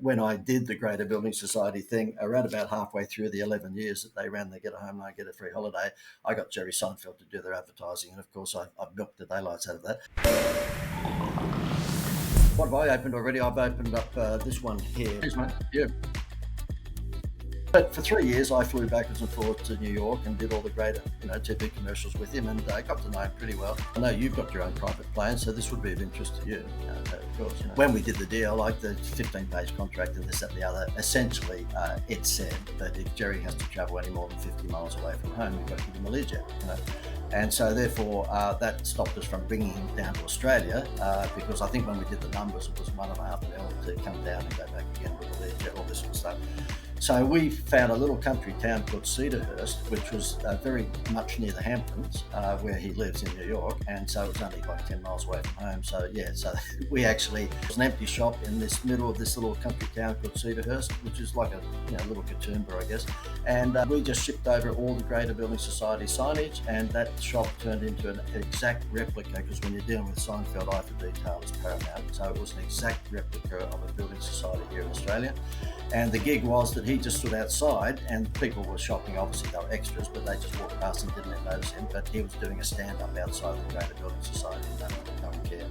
when I did the Greater Building Society thing, around about halfway through the 11 years that they ran the Get a Home Loan, Get a Free Holiday, I got Jerry Seinfeld to do their advertising. And of course, I've milked the daylights out of that. What have I opened already? I've opened up this one here. Here's one. Yeah. But for 3 years, I flew backwards and forwards to New York and did all the greater, TV commercials with him, and I got to know him pretty well. I know you've got your own private plane, so this would be of interest to you, of course. When we did the deal, like the 15-page contract and this, that, and the other, essentially, it said that if Jerry has to travel any more than 50 miles away from home, you've got to give him a Learjet, And so therefore, that stopped us from bringing him down to Australia, because I think when we did the numbers, it was $1.5 million to come down and go back again with a Learjet, all this sort of stuff. So we found a little country town called Cedarhurst, which was very much near the Hamptons, where he lives in New York, and so it was only like 10 miles away from home. So we actually, it was an empty shop in this middle of this little country town called Cedarhurst, which is like a little Katoomba, I guess. And we just shipped over all the Greater Building Society signage, and that shop turned into an exact replica, because when you're dealing with Seinfeld, eye for detail is paramount. So it was an exact replica of a building society here in Australia. And the gig was that he just stood outside, and people were shopping. Obviously, they were extras, but they just walked past and didn't notice him. But he was doing a stand-up outside the Greater Building Society, and no one cared.